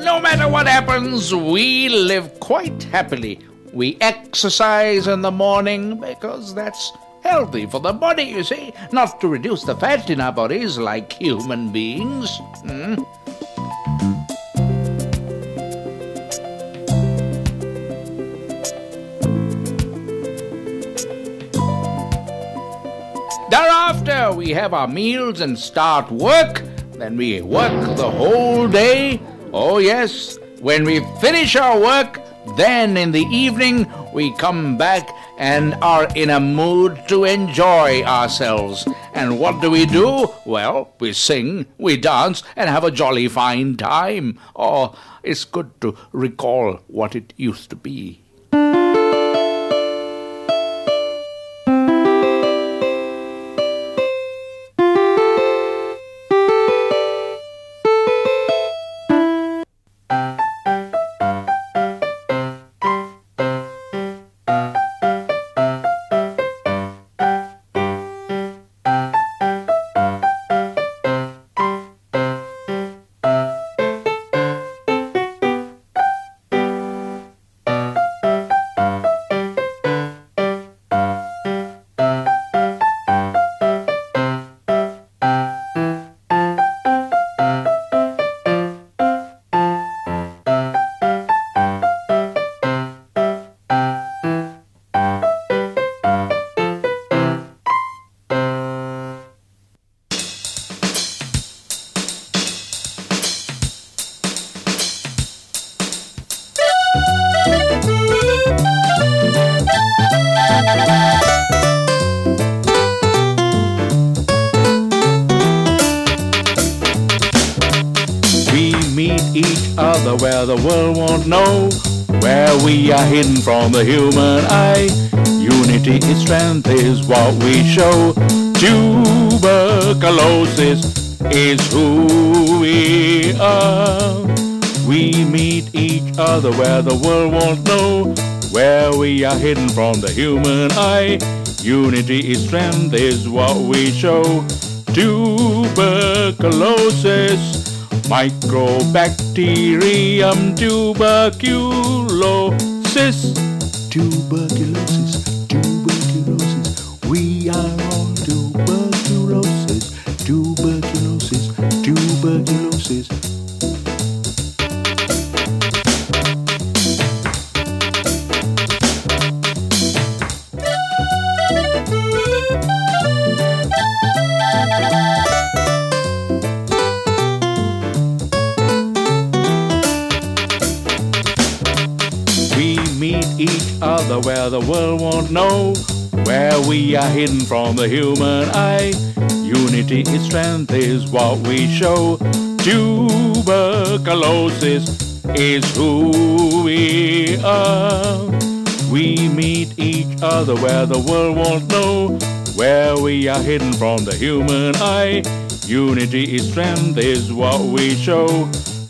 No matter what happens, we live quite happily. We exercise in the morning because that's healthy for the body, you see, not to reduce the fat in our bodies like human beings. Thereafter, we have our meals and start work. Then we work the whole day. Oh yes, when we finish our work, then in the evening we come back and are in a mood to enjoy ourselves. And what do? Well, we sing, we dance, and have a jolly fine time. Oh, it's good to recall what it used to be. Each other where the world won't know, where we are hidden from the human eye. Unity is strength is what we show. Tuberculosis is who we are. We meet each other where the world won't know, where we are hidden from the human eye. Unity is strength is what we show. Tuberculosis, Microbacterium tuberculosis. Tuberculosis, tuberculosis. We are all tuberculosis. Tuberculosis, tuberculosis. Meet each other where the world won't know, where we are hidden from the human eye. Unity is strength is what we show. Tuberculosis is who we are. We meet each other where the world won't know, where we are hidden from the human eye. Unity is strength is what we show.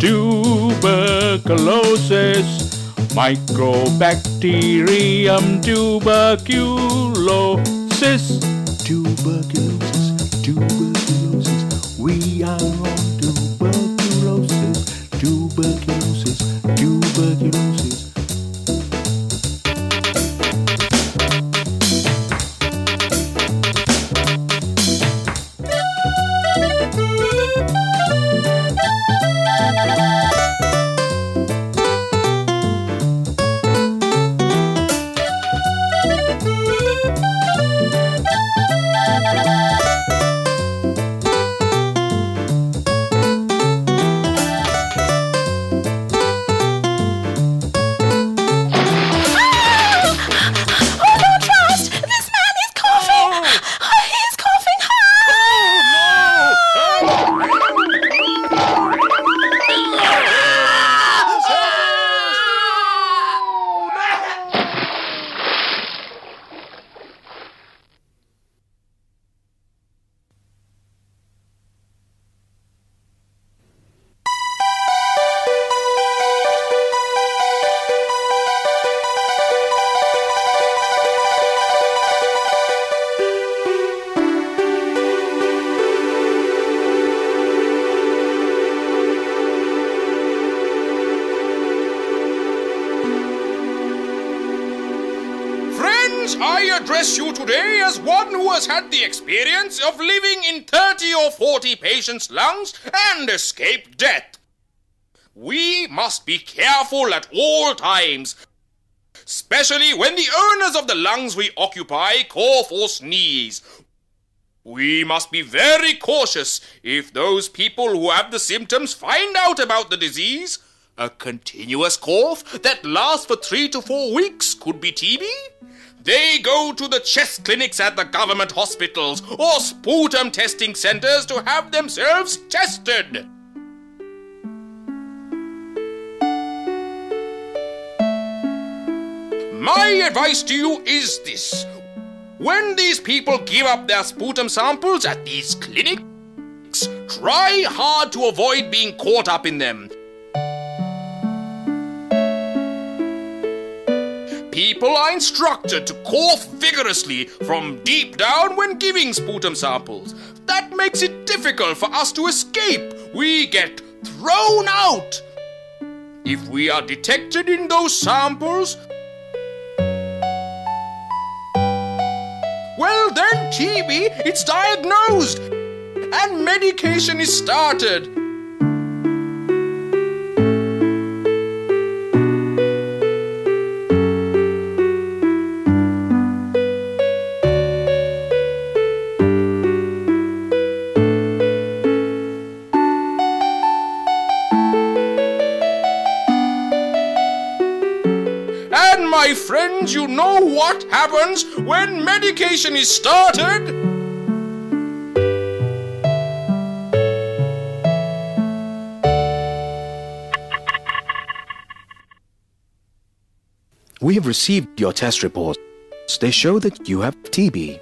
Tuberculosis, Microbacterium tuberculosis. Tuberculosis, tuberculosis. We are all tuberculosis. Tuberculosis, tuberculosis. address you today as one who has had the experience of living in 30 or 40 patients' lungs and escaped death. We must be careful at all times, especially when the owners of the lungs we occupy cough or sneeze. We must be very cautious if those people who have the symptoms find out about the disease. A continuous cough that lasts for 3 to 4 weeks could be TB. They go to the chest clinics at the government hospitals or sputum testing centers to have themselves tested. My advice to you is this. When these people give up their sputum samples at these clinics, try hard to avoid being caught up in them. People are instructed to cough vigorously from deep down when giving sputum samples. That makes it difficult for us to escape. We get thrown out. If we are detected in those samples, well then TB, it's diagnosed and medication is started. And my friends, you know what happens when medication is started? We have received your test reports. They show that you have TB.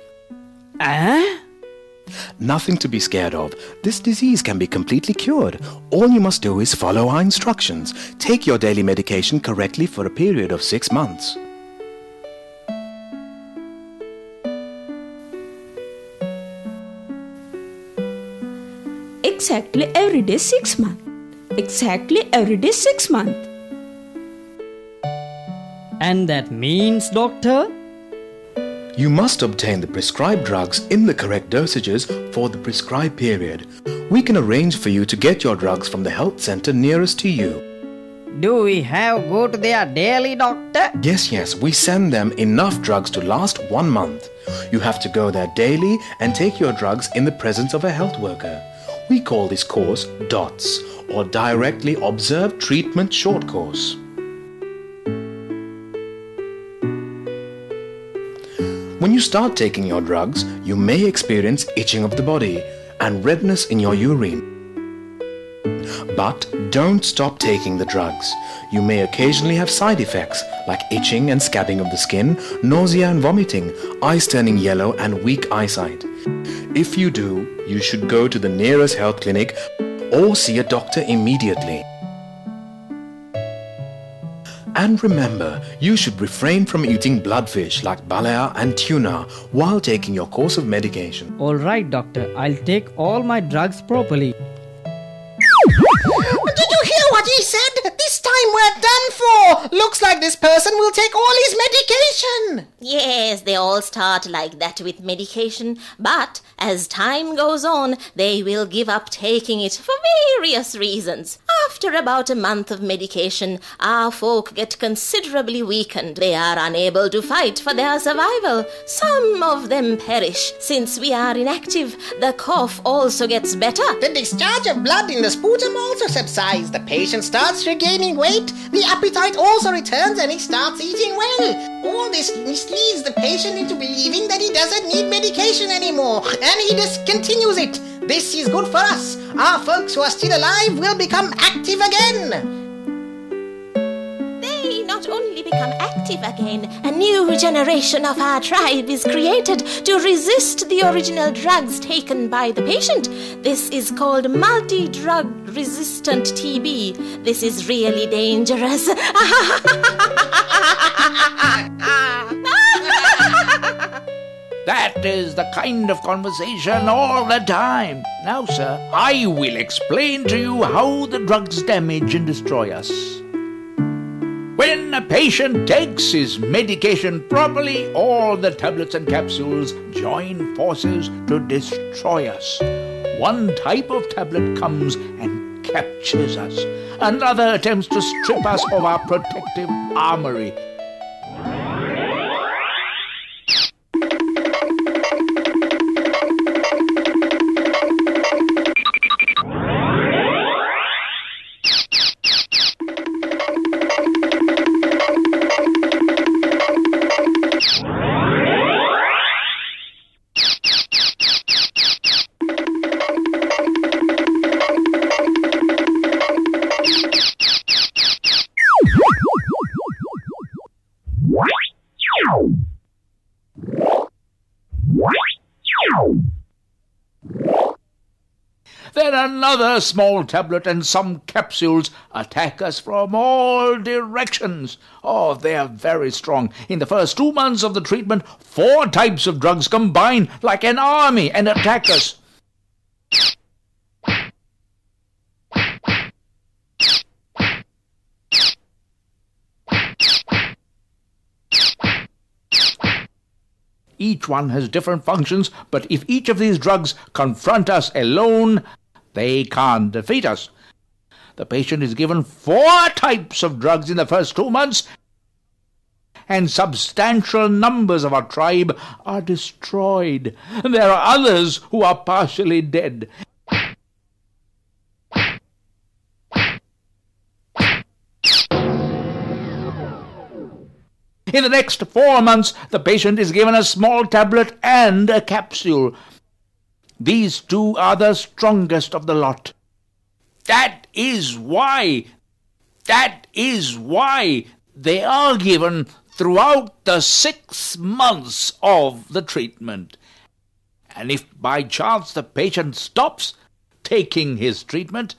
Nothing to be scared of. This disease can be completely cured. All you must do is follow our instructions. Take your daily medication correctly for a period of 6 months. Exactly every day 6 months. Exactly every day 6 months. And that means, doctor? You must obtain the prescribed drugs in the correct dosages for the prescribed period. We can arrange for you to get your drugs from the health center nearest to you. Do we have go to their daily doctor? Yes, we send them enough drugs to last 1 month. You have to go there daily and take your drugs in the presence of a health worker. We call this course DOTS, or Directly Observed Treatment Short Course. When you start taking your drugs, you may experience itching of the body and redness in your urine. But don't stop taking the drugs. You may occasionally have side effects like itching and scabbing of the skin, nausea and vomiting, eyes turning yellow and weak eyesight. If you do, you should go to the nearest health clinic or see a doctor immediately. And remember, you should refrain from eating bloodfish like balaya and tuna while taking your course of medication. All right, doctor. I'll take all my drugs properly. Did you hear what he said? This time we're done for. Looks like this person will take all his medication. Yes, they all start like that with medication, but as time goes on, they will give up taking it for various reasons. After about a month of medication, our folk get considerably weakened. They are unable to fight for their survival. Some of them perish. Since we are inactive, the cough also gets better. The discharge of blood in the sputum also subsides. The patient starts regaining weight. The appetite also returns and he starts eating well. All this misleads the patient into believing that he doesn't need medication anymore, and he discontinues it. This is good for us. Our folks who are still alive will become active again. They not only become active again, a new generation of our tribe is created to resist the original drugs taken by the patient. This is called multi-drug resistant TB. This is really dangerous. That is the kind of conversation all the time. Now, sir, I will explain to you how the drugs damage and destroy us. When When a patient takes his medication properly, all the tablets and capsules join forces to destroy us. One type of tablet comes and captures us. Another attempts to strip us of our protective armory. Then another small tablet and some capsules attack us from all directions. Oh, they are very strong. In the first 2 months of the treatment, 4 types of drugs combine like an army and attack us. Each one has different functions, but if each of these drugs confront us alone, they can't defeat us. The patient is given 4 types of drugs in the first 2 months, and substantial numbers of our tribe are destroyed. There are others who are partially dead. In the next 4 months, the patient is given a small tablet and a capsule. These 2 are the strongest of the lot. That is why they are given throughout the 6 months of the treatment. And if by chance the patient stops taking his treatment,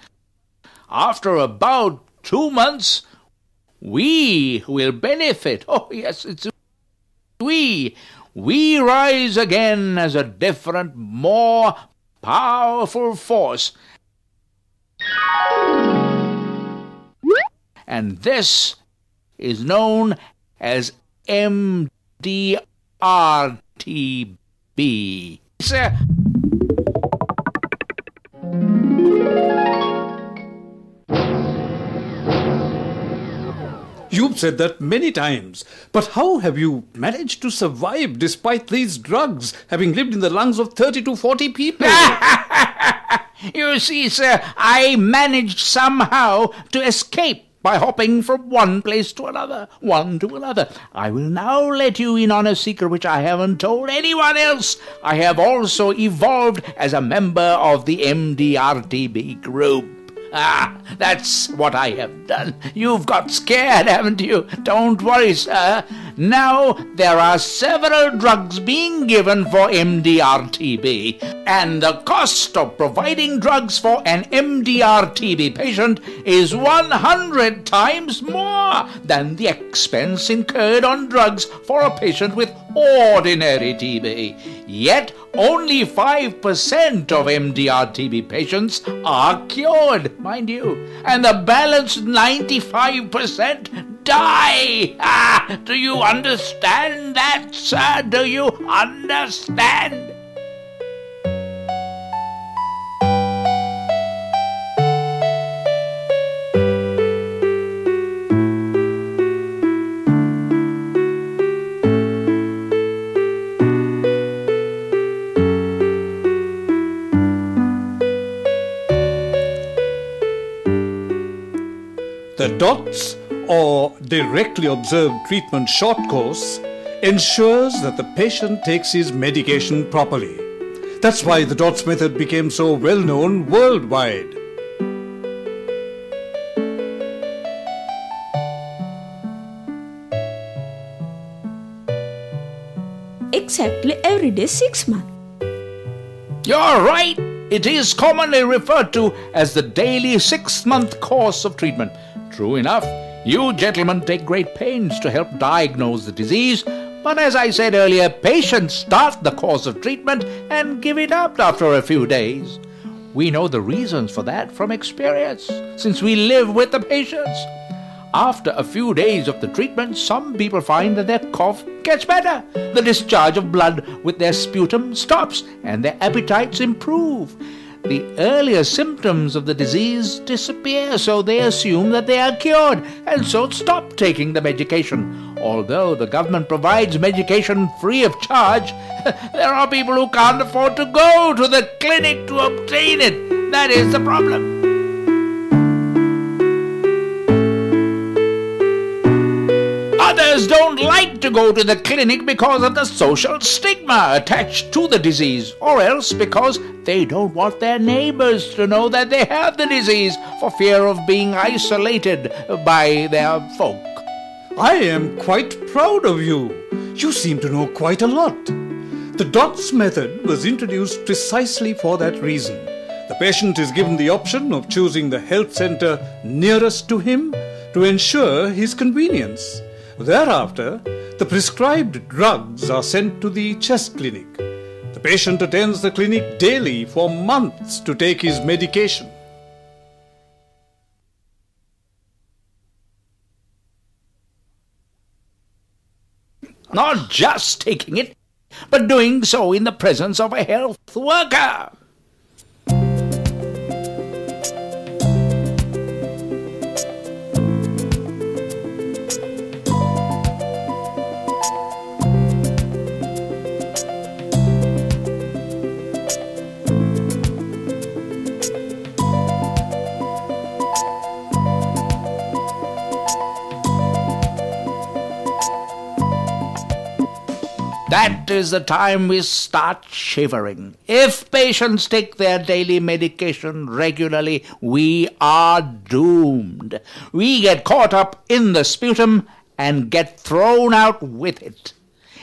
after about 2 months, we will benefit. Oh, yes, it's we. We rise again as a different, more powerful force. And this is known as MDRTB. Sir. You've said that many times, but how have you managed to survive despite these drugs having lived in the lungs of 30 to 40 people? You see, sir, I managed somehow to escape by hopping from one place to another, one to another. I will now let you in on a secret which I haven't told anyone else. I have also evolved as a member of the MDRTB group. That's what I have done. You've got scared, haven't you? Don't worry, sir. Now there are several drugs being given for MDR-TB, and the cost of providing drugs for an MDR-TB patient is 100 times more than the expense incurred on drugs for a patient with ordinary TB. Yet only 5% of MDR-TB patients are cured, mind you, and the balance 95% die. Do you understand that, sir? Do you understand? The DOTS, or Directly Observed Treatment Short Course, ensures that the patient takes his medication properly. That's why the DOTS method became so well known worldwide. Exactly every day 6 months. You're right. It is commonly referred to as the daily 6-month course of treatment. True enough, you gentlemen take great pains to help diagnose the disease, but as I said earlier, patients start the course of treatment and give it up after a few days. We know the reasons for that from experience, since we live with the patients. After a few days of the treatment, some people find that their cough gets better. The discharge of blood with their sputum stops and their appetites improve. The earlier symptoms of the disease disappear, so they assume that they are cured and so stop taking the medication. Although the government provides medication free of charge, there are people who can't afford to go to the clinic to obtain it. That is the problem. Others don't like to go to the clinic because of the social stigma attached to the disease, or else because they don't want their neighbors to know that they have the disease for fear of being isolated by their folk. I am quite proud of you. You seem to know quite a lot. The DOTS method was introduced precisely for that reason. The patient is given the option of choosing the health center nearest to him to ensure his convenience. Thereafter, the prescribed drugs are sent to the chest clinic. The patient attends the clinic daily for months to take his medication. Not just taking it, but doing so in the presence of a health worker. That is the time we start shivering. If patients take their daily medication regularly, we are doomed. We get caught up in the sputum and get thrown out with it.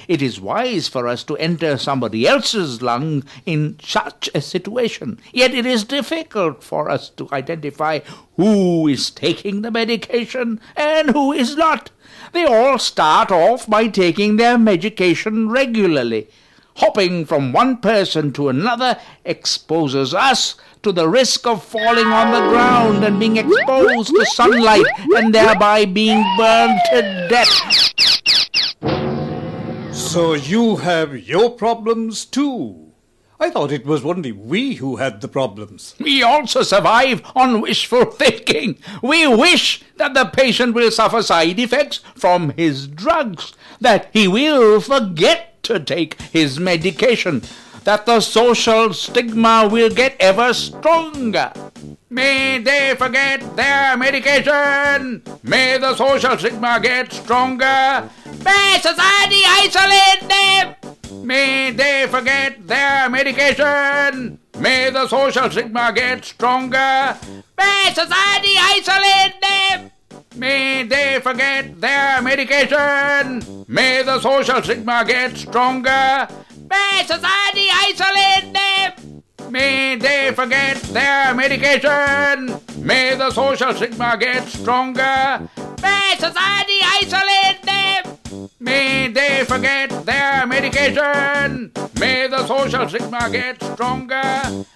It is wise for us to enter somebody else's lung in such a situation. Yet it is difficult for us to identify who is taking the medication and who is not. They all start off by taking their medication regularly. Hopping from one person to another exposes us to the risk of falling on the ground and being exposed to sunlight and thereby being burned to death. So you have your problems too. I thought it was only we who had the problems. We also survive on wishful thinking. We wish that the patient will suffer side effects from his drugs, that he will forget to take his medication, that the social stigma will get ever stronger. May they forget their medication. May the social stigma get stronger. May society isolate them. May they forget their medication. May the social stigma get stronger. May society isolate them. May they forget their medication. May the social stigma get stronger. May society isolate them. May they forget their medication. May the social stigma get stronger. May society isolate them. May they forget their medication. May the social stigma get stronger.